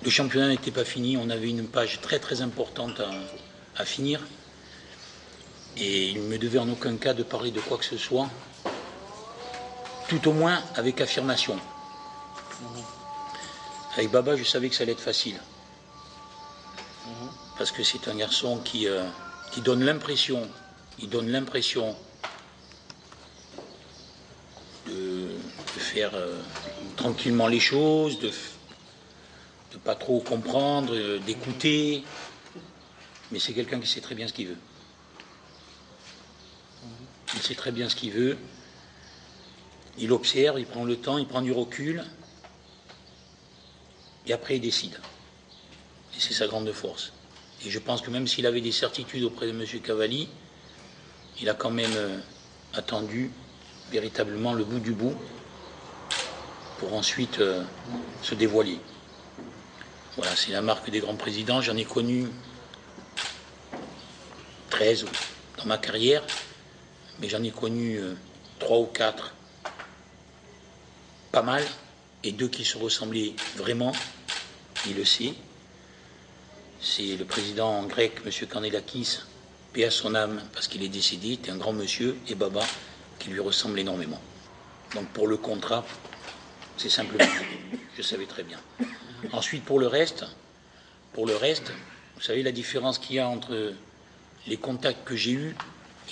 Le championnat n'était pas fini, on avait une page très très importante à finir. Et il ne me devait en aucun cas de parler de quoi que ce soit, tout au moins avec affirmation. Avec Baba, je savais que ça allait être facile. Parce que c'est un garçon qui donne l'impression, de faire tranquillement les choses, de pas trop comprendre, d'écouter. Mais c'est quelqu'un qui sait très bien ce qu'il veut. Il sait très bien ce qu'il veut. Il observe, il prend le temps, il prend du recul. Et après, il décide. Et c'est sa grande force. Et je pense que même s'il avait des certitudes auprès de M. Cavalli, il a quand même attendu véritablement le bout du bout pour ensuite se dévoiler. Voilà, c'est la marque des grands présidents. J'en ai connu 13 dans ma carrière, mais j'en ai connu 3 ou 4 pas mal, et 2 qui se ressemblaient vraiment, il le sait. C'est le président grec, M. Kanellakis, paix à son âme, parce qu'il est décédé, était un grand monsieur, et Baba, qui lui ressemble énormément. Donc pour le contrat, c'est simplement, je savais très bien. Ensuite, pour le reste, vous savez la différence qu'il y a entre les contacts que j'ai eus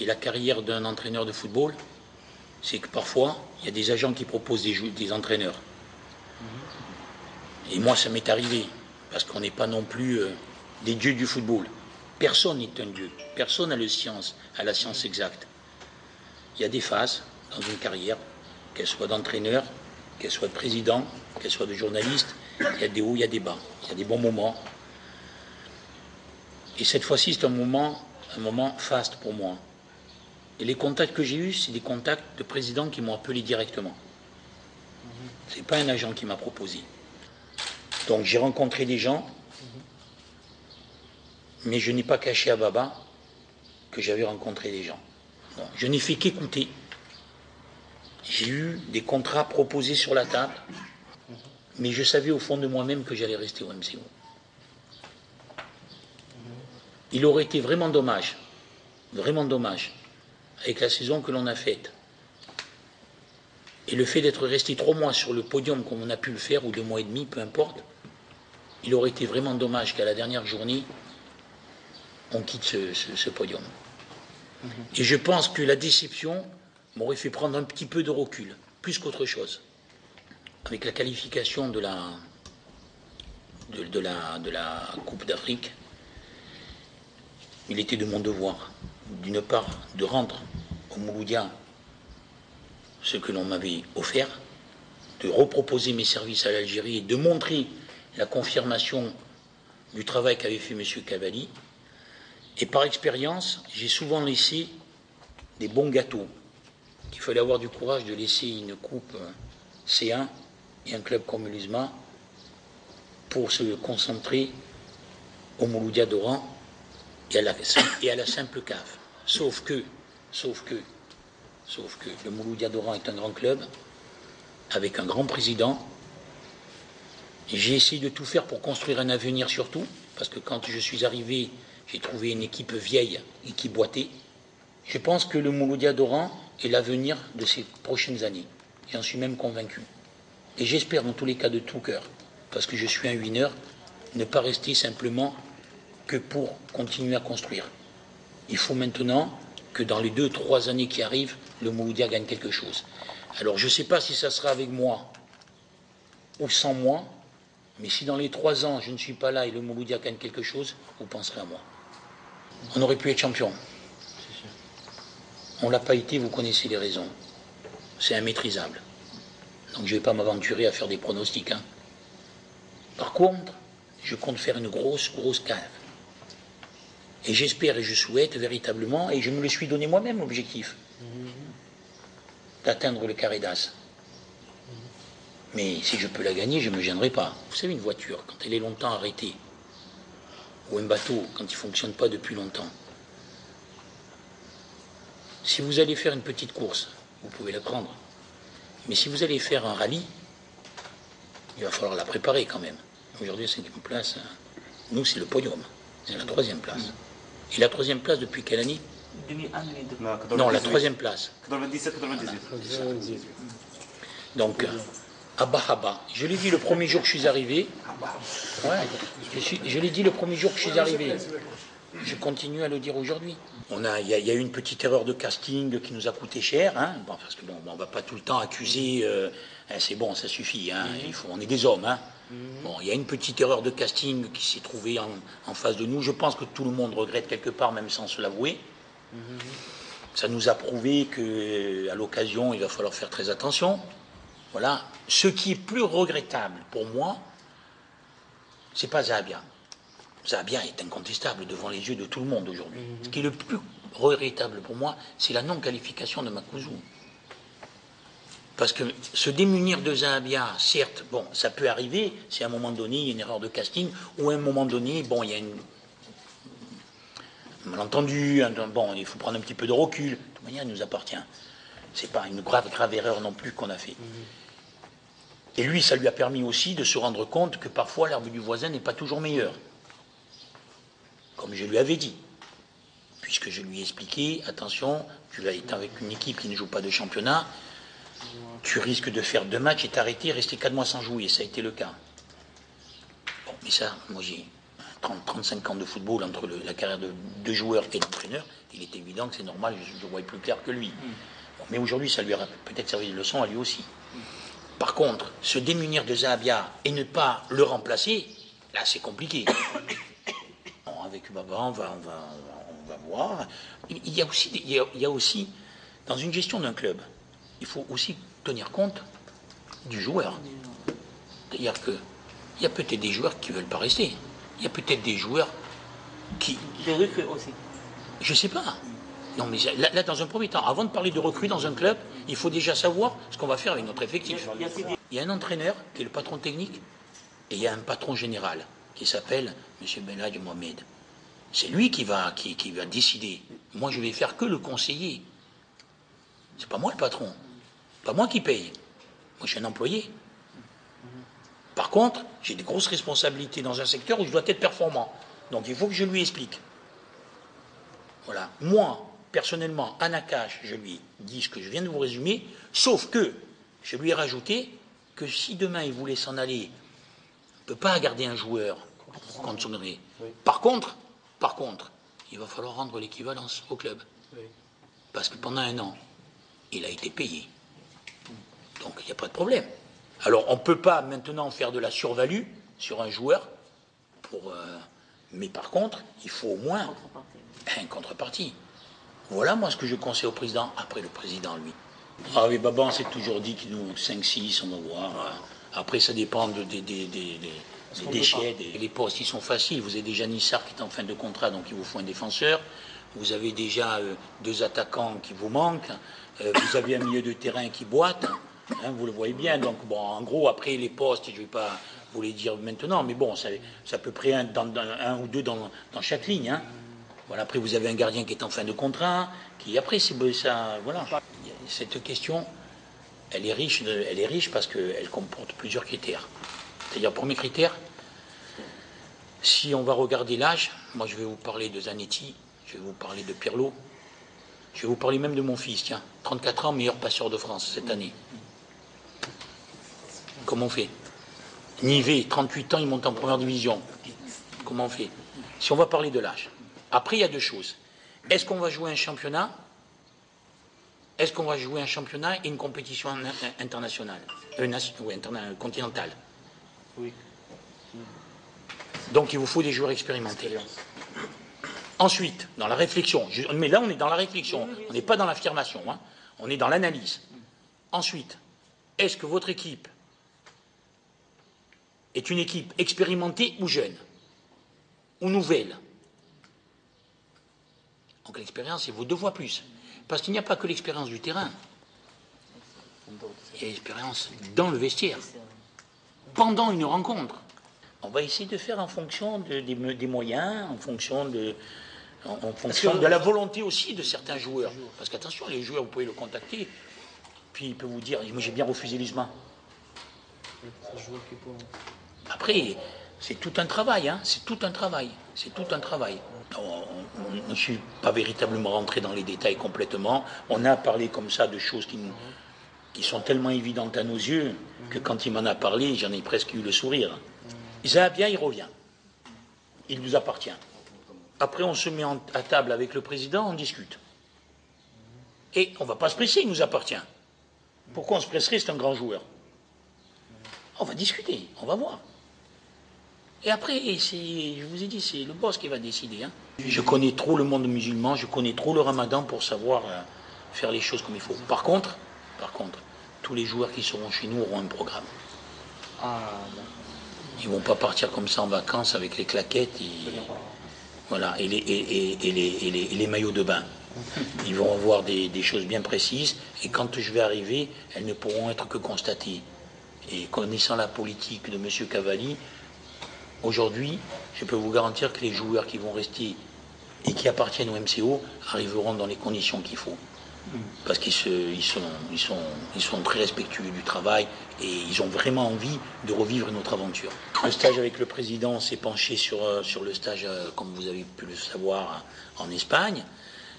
et la carrière d'un entraîneur de football, c'est que parfois, il y a des agents qui proposent des entraîneurs. Et moi, ça m'est arrivé, parce qu'on n'est pas non plus des dieux du football. Personne n'est un dieu, personne n'a la science exacte. Il y a des phases dans une carrière, qu'elle soit d'entraîneur, qu'elle soit de président, qu'elle soit de journaliste, il y a des hauts, il y a des bas, il y a des bons moments. Et cette fois-ci, c'est un moment faste pour moi. Et les contacts que j'ai eus, c'est des contacts de présidents qui m'ont appelé directement. Ce n'est pas un agent qui m'a proposé. Donc j'ai rencontré des gens, mais je n'ai pas caché à Baba que j'avais rencontré des gens. Non, je n'ai fait qu'écouter. J'ai eu des contrats proposés sur la table, mais je savais au fond de moi-même que j'allais rester au MCO. Il aurait été vraiment dommage, avec la saison que l'on a faite. Et le fait d'être resté 3 mois sur le podium comme on a pu le faire, ou 2 mois et demi, peu importe, il aurait été vraiment dommage qu'à la dernière journée, on quitte ce podium. Et je pense que la déception m'aurait fait prendre un petit peu de recul, plus qu'autre chose. Avec la qualification de la Coupe d'Afrique, il était de mon devoir, d'une part, de rendre au Mouloudia ce que l'on m'avait offert, de reproposer mes services à l'Algérie et de montrer la confirmation du travail qu'avait fait M. Cavalli. Et par expérience, j'ai souvent laissé des bons gâteaux, qu'il fallait avoir du courage de laisser une coupe C1 et un club comme l'USMA pour se concentrer au Mouloudia d'Oran et à la simple cave. Sauf que le Mouloudia d'Oran est un grand club, avec un grand président. J'ai essayé de tout faire pour construire un avenir surtout, parce que quand je suis arrivé, j'ai trouvé une équipe vieille et qui boitait. Je pense que le Mouloudia d'Oran est l'avenir de ces prochaines années. J'en suis même convaincu. Et j'espère en tous les cas de tout cœur, parce que je suis un winner, ne pas rester simplement que pour continuer à construire. Il faut maintenant que dans les 2-3 années qui arrivent, le Mouloudia gagne quelque chose. Alors je ne sais pas si ça sera avec moi ou sans moi, mais si dans les 3 ans je ne suis pas là et le Mouloudia gagne quelque chose, vous penserez à moi. On aurait pu être champion. On ne l'a pas été, vous connaissez les raisons. C'est immaîtrisable. Donc je ne vais pas m'aventurer à faire des pronostics. Par contre, je compte faire une grosse cave. Et j'espère et je souhaite véritablement, et je me le suis donné moi-même objectif, d'atteindre le carré d'as. Mais si je peux la gagner, je ne me gênerai pas. Vous savez, une voiture, quand elle est longtemps arrêtée, ou un bateau, quand il ne fonctionne pas depuis longtemps, si vous allez faire une petite course, vous pouvez la prendre. Mais si vous allez faire un rallye, il va falloir la préparer quand même. Aujourd'hui, 5e place, nous, c'est le podium. C'est la 3e place. Et la 3e place, depuis quelle année? 2001, 2002. Non, la 3e place. 97-98. Donc, Abba, je l'ai dit le premier jour que je suis arrivé. Ouais, je l'ai dit le premier jour que je suis arrivé. Je continue à le dire aujourd'hui. Il y a eu une petite erreur de casting qui nous a coûté cher, hein, bon, parce que bon, on ne va pas tout le temps accuser. C'est bon, ça suffit. Hein, on est des hommes. Hein. Bon, il y a une petite erreur de casting qui s'est trouvée en face de nous. Je pense que tout le monde regrette quelque part, même sans se l'avouer. Ça nous a prouvé qu'à l'occasion, il va falloir faire très attention. Voilà. Ce qui est plus regrettable pour moi, c'est pas Zahabia. Zahabia est incontestable devant les yeux de tout le monde aujourd'hui. Ce qui est le plus regrettable pour moi, c'est la non-qualification de Makouzou. Parce que se démunir de Zahabia, certes, bon, ça peut arriver, si à un moment donné, il y a une erreur de casting, ou à un moment donné, bon, il y a un malentendu, bon, il faut prendre un petit peu de recul. De toute manière, il nous appartient. C'est pas une grave erreur non plus qu'on a fait. Et lui, ça lui a permis aussi de se rendre compte que parfois l'herbe du voisin n'est pas toujours meilleure. Comme je lui avais dit. Puisque je lui ai expliqué, attention, tu vas être avec une équipe qui ne joue pas de championnat, tu risques de faire 2 matchs et t'arrêter, rester 4 mois sans jouer. Et ça a été le cas. Bon, mais ça, moi j'ai 35 ans de football entre la carrière de 2 joueurs et d'entraîneur. Il est évident que c'est normal, je vois plus clair que lui. Bon, mais aujourd'hui, ça lui a peut-être servi de leçon à lui aussi. Par contre, se démunir de Zahabia et ne pas le remplacer, là c'est compliqué. Bon, avec Baba, on va voir. Il y a aussi, dans une gestion d'un club, il faut aussi tenir compte du joueur. C'est-à-dire qu'il y a peut-être des joueurs qui ne veulent pas rester. Il y a peut-être des joueurs qui... Des recrues aussi. Je ne sais pas. Non, mais là, dans un premier temps, avant de parler de recrues dans un club, il faut déjà savoir ce qu'on va faire avec notre effectif. Il y a un entraîneur qui est le patron technique et il y a un patron général qui s'appelle M. Belhadj Mohamed. C'est lui qui va décider. Moi, je vais faire que le conseiller. C'est pas moi le patron. Pas moi qui paye. Moi, je suis un employé. Par contre, j'ai des grosses responsabilités dans un secteur où je dois être performant. Donc, il faut que je lui explique. Voilà. Moi, personnellement, à Nakache, je lui dis ce que je viens de vous résumer, sauf que je lui ai rajouté que si demain il voulait s'en aller, on ne peut pas garder un joueur contre son gré. Par contre, il va falloir rendre l'équivalence au club. Parce que pendant 1 an, il a été payé. Donc il n'y a pas de problème. Alors on ne peut pas maintenant faire de la survalue sur un joueur, mais par contre, il faut au moins une contrepartie. Voilà moi ce que je conseille au président. Après le président, lui. Ah oui, Baba, on s'est toujours dit qu'il nous 5-6, on va voir. Après, ça dépend des déchets. Les postes, ils sont faciles. Vous avez déjà Nissar qui est en fin de contrat, donc il vous faut un défenseur. Vous avez déjà 2 attaquants qui vous manquent. Vous avez un milieu de terrain qui boite. Hein, vous le voyez bien. Donc, bon, en gros, après, les postes, je ne vais pas vous les dire maintenant, mais bon, c'est à peu près un ou deux dans chaque ligne. Hein. Voilà, après, vous avez un gardien qui est en fin de contrat, qui, après, c'est ça, voilà. Cette question, elle est riche parce qu'elle comporte plusieurs critères. C'est-à-dire, premier critère, si on va regarder l'âge, moi, je vais vous parler de Zanetti, je vais vous parler de Pirlo, je vais vous parler même de mon fils, tiens, 34 ans, meilleur passeur de France cette année. Comment on fait? Nivet, 38 ans, il monte en première division. Comment on fait? Si on va parler de l'âge. Après, il y a 2 choses. Est-ce qu'on va jouer un championnat? Est-ce qu'on va jouer un championnat et une compétition internationale, continentale? Oui. Donc, il vous faut des joueurs expérimentés. Ensuite, dans la réflexion, mais là, on est dans la réflexion, on n'est pas dans l'affirmation, hein, on est dans l'analyse. Ensuite, est-ce que votre équipe est une équipe expérimentée ou jeune, ou nouvelle? Donc l'expérience, c'est vaut 2 fois plus. Parce qu'il n'y a pas que l'expérience du terrain. Il y a l'expérience dans le vestiaire, pendant une rencontre. On va essayer de faire en fonction des moyens, en fonction de la volonté aussi de certains joueurs. Parce qu'attention, les joueurs, vous pouvez le contacter, puis il peut vous dire, moi j'ai bien refusé l'USMA. Après, c'est tout un travail, hein, c'est tout un travail. Je ne suis pas véritablement rentré dans les détails complètement. On a parlé comme ça de choses qui sont tellement évidentes à nos yeux que quand il m'en a parlé, j'en ai presque eu le sourire. Zahabia, il revient. Il nous appartient. Après, on se met à table avec le président, on discute. Et on ne va pas se presser, il nous appartient. Pourquoi on se presserait? C'est un grand joueur. On va discuter, on va voir. Et après, je vous ai dit, c'est le boss qui va décider. Hein. Je connais trop le monde musulman, je connais trop le ramadan pour savoir faire les choses comme il faut. Par contre, tous les joueurs qui seront chez nous auront un programme. Ils ne vont pas partir comme ça en vacances avec les claquettes et les maillots de bain. Ils vont avoir des choses bien précises et quand je vais arriver, elles ne pourront être que constatées. Et connaissant la politique de M. Cavalli, aujourd'hui, je peux vous garantir que les joueurs qui vont rester et qui appartiennent au MCO arriveront dans les conditions qu'il faut. Parce qu'ils sont très respectueux du travail et ils ont vraiment envie de revivre notre aventure. Le stage avec le président s'est penché sur le stage, comme vous avez pu le savoir, en Espagne.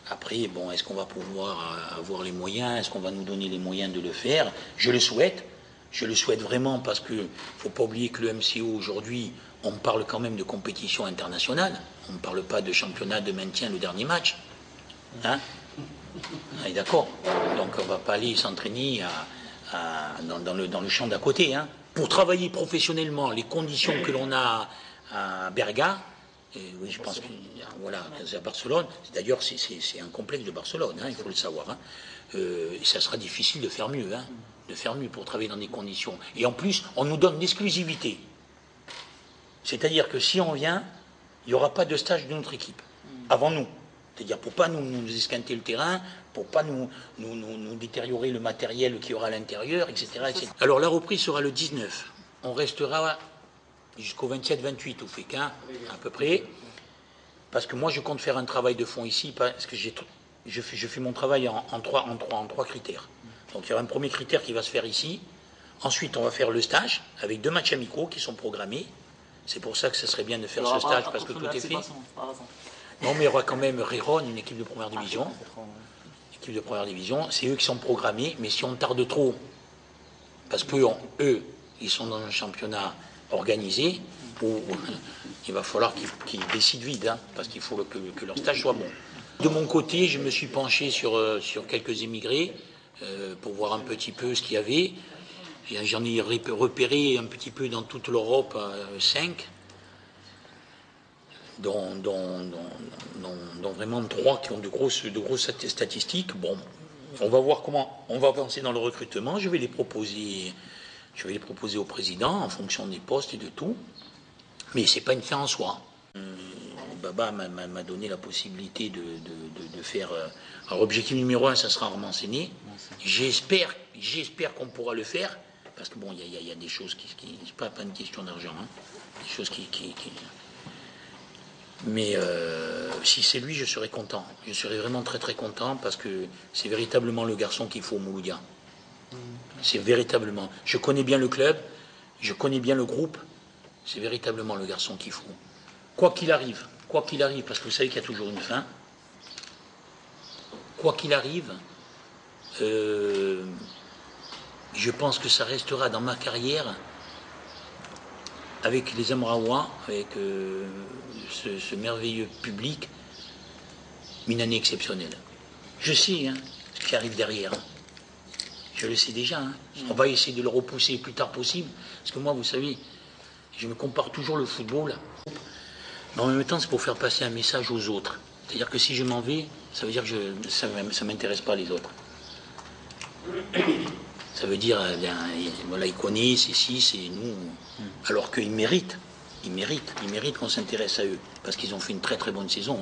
Après, bon, est-ce qu'on va pouvoir avoir les moyens? Est-ce qu'on va nous donner les moyens de le faire? Je le souhaite. Je le souhaite vraiment parce qu'il ne faut pas oublier que le MCO aujourd'hui, on parle quand même de compétition internationale. On ne parle pas de championnat de maintien le dernier match. Hein? On est d'accord. Donc on ne va pas aller s'entraîner dans le champ d'à côté. Hein. Pour travailler professionnellement, les conditions que l'on a à Berga, oui, je pense que voilà, c'est à Barcelone. D'ailleurs, c'est un complexe de Barcelone, hein, il faut le savoir. Hein. Et ça sera difficile de faire mieux, hein, pour travailler dans des conditions. Et en plus, on nous donne l'exclusivité. C'est-à-dire que si on vient, il n'y aura pas de stage de notre équipe, avant nous. C'est-à-dire pour ne pas nous esquinter le terrain, pour ne pas nous détériorer le matériel qu'il y aura à l'intérieur, etc., etc. Alors la reprise sera le 19. On restera jusqu'au 27-28 au Pékin, à peu près. Parce que moi, je compte faire un travail de fond ici, parce que je fais mon travail en trois critères. Donc il y aura un premier critère qui va se faire ici. Ensuite, on va faire le stage, avec 2 matchs amicaux qui sont programmés. C'est pour ça que ce serait bien de faire ce stage, parce que tout est fait. Non, mais il y aura quand même Riron, une équipe de première division. C'est eux qui sont programmés, mais si on tarde trop, parce qu'eux, ils sont dans un championnat organisé, où il va falloir qu'ils décident vite, hein, parce qu'il faut que leur stage soit bon. De mon côté, je me suis penché sur quelques émigrés, pour voir un petit peu ce qu'il y avait. J'en ai repéré un petit peu dans toute l'Europe 5. Dont vraiment 3 qui ont de grosses statistiques. Bon, on va voir comment on va avancer dans le recrutement. Je vais les proposer au président en fonction des postes et de tout. Mais c'est pas une fin en soi. Baba m'a donné la possibilité de faire. Alors, objectif numéro 1, ça sera Armand-Séné. J'espère qu'on pourra le faire, parce que bon, il y a des choses qui c'est pas une question d'argent, hein, des choses qui mais si c'est lui, je serai content. Je serai vraiment très très content parce que c'est véritablement le garçon qu'il faut au Mouloudia. C'est véritablement. Je connais bien le club, je connais bien le groupe. C'est véritablement le garçon qu'il faut. Quoi qu'il arrive, parce que vous savez qu'il y a toujours une fin. Quoi qu'il arrive, je pense que ça restera dans ma carrière avec les Amraois, avec ce merveilleux public, une année exceptionnelle. Je sais ce qui arrive derrière. Je le sais déjà. On va essayer de le repousser le plus tard possible. Parce que moi, vous savez, je me compare toujours le football. Mais en même temps, c'est pour faire passer un message aux autres. C'est-à-dire que si je m'en vais, ça veut dire que ça ne m'intéresse pas les autres. Ça veut dire, voilà, ils connaissent, c'est si, c'est nous. Alors qu'ils méritent qu'on s'intéresse à eux. Parce qu'ils ont fait une très très bonne saison.